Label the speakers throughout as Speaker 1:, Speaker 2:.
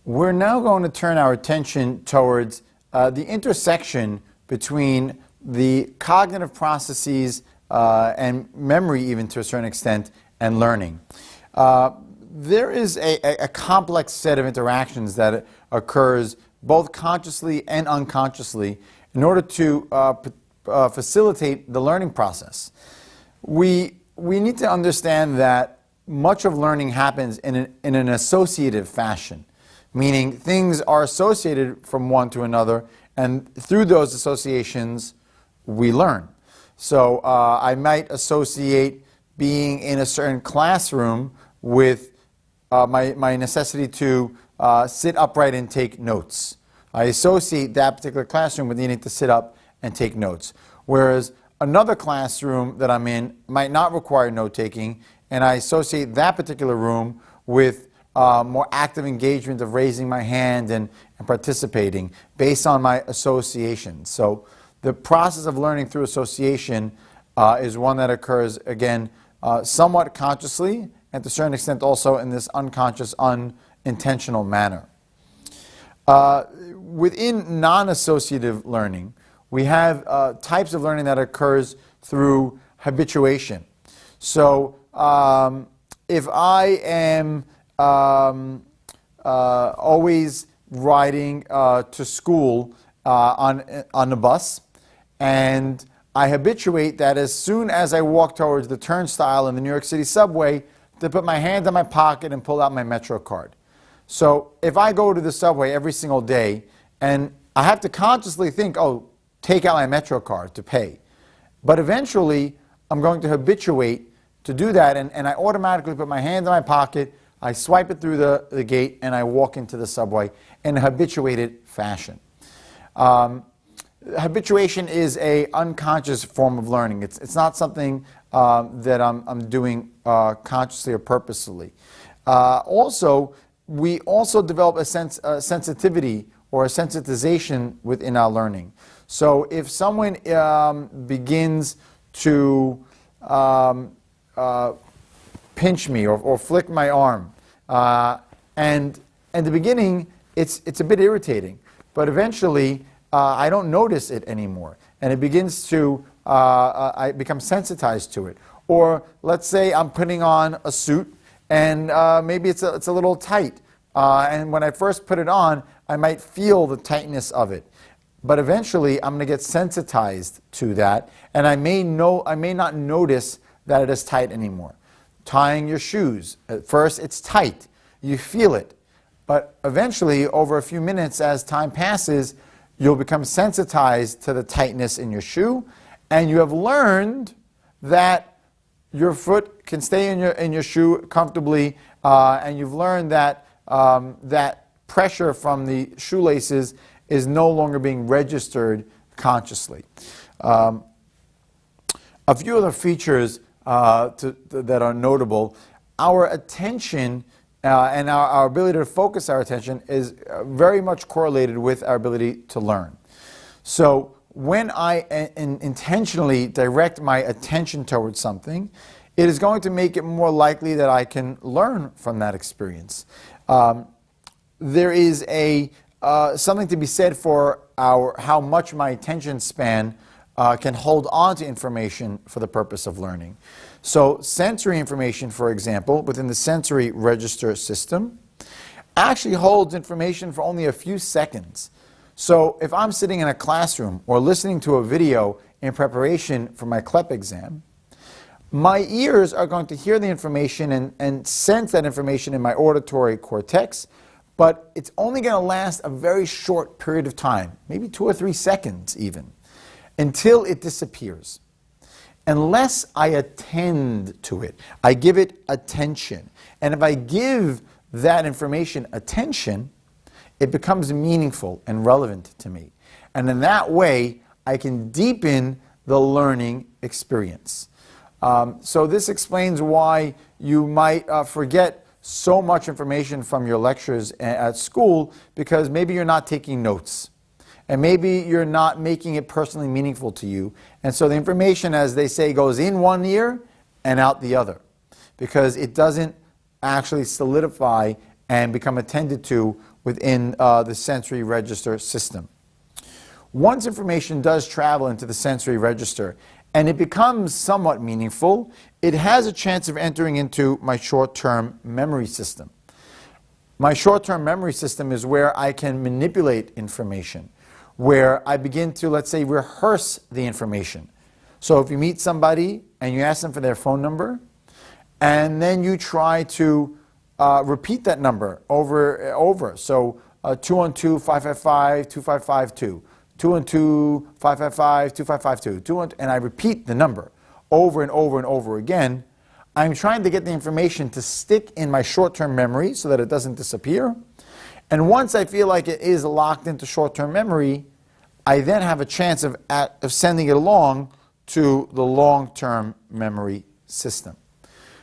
Speaker 1: We're now going to turn our attention towards the intersection between the cognitive processes and memory, even to a certain extent, and learning. There is a complex set of interactions that occurs both consciously and unconsciously in order to facilitate the learning process. We need to understand that much of learning happens in an associative fashion, meaning things are associated from one to another, and through those associations we learn. So I might associate being in a certain classroom with my necessity to sit upright and take notes. I associate that particular classroom with needing to sit up and take notes. Whereas another classroom that I'm in might not require note-taking, and I associate that particular room with more active engagement of raising my hand and participating based on my association. So the process of learning through association is one that occurs, again, somewhat consciously, and to a certain extent also in this unconscious, unintentional manner. Within non-associative learning, we have types of learning that occurs through habituation. So if I am always riding to school on the bus, and I habituate that as soon as I walk towards the turnstile in the New York City subway to put my hand in my pocket and pull out my Metro card. So if I go to the subway every single day and I have to consciously think, oh, take out my Metro card to pay. But eventually I'm going to habituate to do that, and I automatically put my hand in my pocket, I swipe it through the gate, and I walk into the subway in a habituated fashion. Habituation is an unconscious form of learning. It's not something that I'm doing consciously or purposefully. We also develop a sensitivity or a sensitization within our learning. So if someone begins to pinch me or flick my arm, and in the beginning it's a bit irritating, but eventually I don't notice it anymore, and it begins to I become sensitized to it. Or let's say I'm putting on a suit, and maybe it's a little tight, and when I first put it on, I might feel the tightness of it. But eventually, I'm going to get sensitized to that, and I may not notice that it is tight anymore. Tying your shoes. At first, it's tight. You feel it. But eventually, over a few minutes, as time passes, you'll become sensitized to the tightness in your shoe, and you have learned that your foot can stay in your shoe comfortably, and you've learned that that pressure from the shoelaces is no longer being registered consciously. A few other features that are notable: our attention and our ability to focus our attention is very much correlated with our ability to learn. So when I intentionally direct my attention towards something, it is going to make it more likely that I can learn from that experience. There is something to be said for how much my attention span can hold on to information for the purpose of learning. So sensory information, for example, within the sensory register system, actually holds information for only a few seconds. So if I'm sitting in a classroom or listening to a video in preparation for my CLEP exam, my ears are going to hear the information and sense that information in my auditory cortex, but it's only going to last a very short period of time, maybe 2 or 3 seconds even, until it disappears. Unless I attend to it, I give it attention. And if I give that information attention, it becomes meaningful and relevant to me. And in that way, I can deepen the learning experience. So this explains why you might forget so much information from your lectures at school, because maybe you're not taking notes. And maybe you're not making it personally meaningful to you. And so the information, as they say, goes in one ear and out the other, because it doesn't actually solidify and become attended to within the sensory register system. Once information does travel into the sensory register and it becomes somewhat meaningful, it has a chance of entering into my short-term memory system. My short-term memory system is where I can manipulate information, where I begin to, let's say, rehearse the information. So if you meet somebody and you ask them for their phone number, and then you try to repeat that number over. So 212-555-2552, 212-555-2552, and I repeat the number over and over and over again. I'm trying to get the information to stick in my short-term memory so that it doesn't disappear. And once I feel like it is locked into short-term memory, I then have a chance of sending it along to the long-term memory system.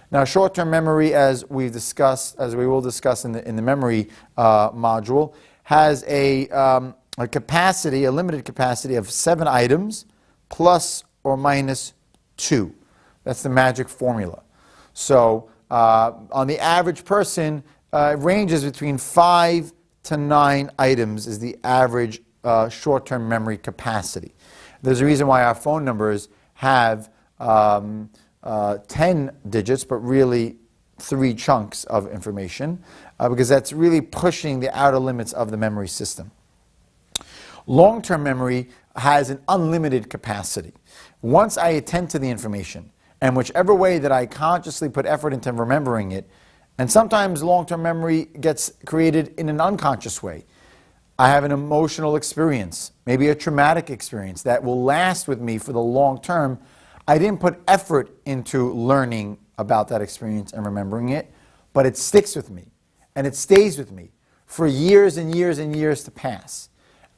Speaker 1: Now, short-term memory, as we will discuss in the memory module, has a capacity, a limited capacity of 7 items plus or minus 2. That's the magic formula. So on the average person, it ranges between 5 to 9 items is the average short-term memory capacity. There's a reason why our phone numbers have 10 digits, but really 3 chunks of information, because that's really pushing the outer limits of the memory system. Long-term memory has an unlimited capacity. Once I attend to the information, and whichever way that I consciously put effort into remembering it, and sometimes long-term memory gets created in an unconscious way. I have an emotional experience, maybe a traumatic experience that will last with me for the long term. I didn't put effort into learning about that experience and remembering it, but it sticks with me, and it stays with me for years and years and years to pass.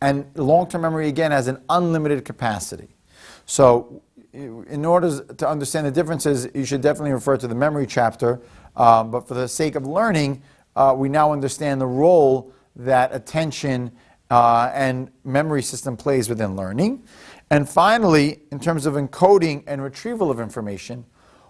Speaker 1: And long-term memory, again, has an unlimited capacity. So in order to understand the differences, you should definitely refer to the memory chapter. But for the sake of learning, we now understand the role that attention and memory system plays within learning. And finally, in terms of encoding and retrieval of information,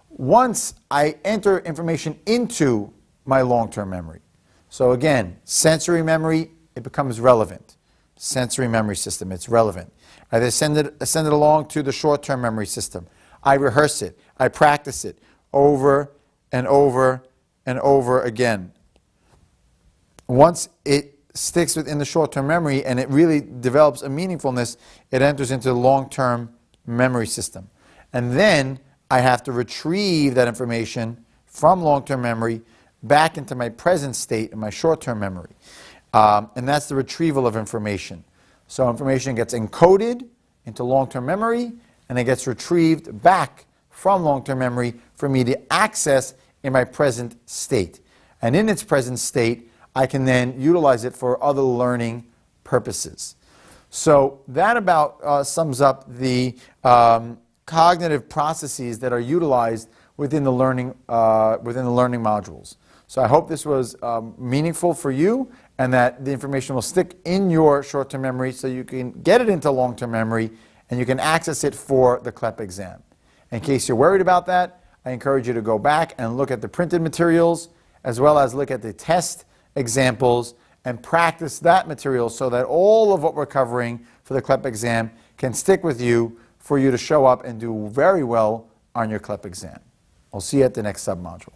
Speaker 1: once I enter information into my long-term memory, so again, sensory memory, it becomes relevant. Sensory memory system, it's relevant. I send it along to the short-term memory system. I rehearse it. I practice it over and over and over again. Once it sticks within the short-term memory and it really develops a meaningfulness, it enters into the long-term memory system. And then I have to retrieve that information from long-term memory back into my present state in my short-term memory. And that's the retrieval of information. So information gets encoded into long-term memory, and it gets retrieved back from long-term memory for me to access in my present state. And in its present state, I can then utilize it for other learning purposes. So that about sums up the cognitive processes that are utilized within the learning modules. So I hope this was meaningful for you, and that the information will stick in your short-term memory so you can get it into long-term memory and you can access it for the CLEP exam. In case you're worried about that, I encourage you to go back and look at the printed materials as well as look at the test examples and practice that material so that all of what we're covering for the CLEP exam can stick with you for you to show up and do very well on your CLEP exam. I'll see you at the next sub-module.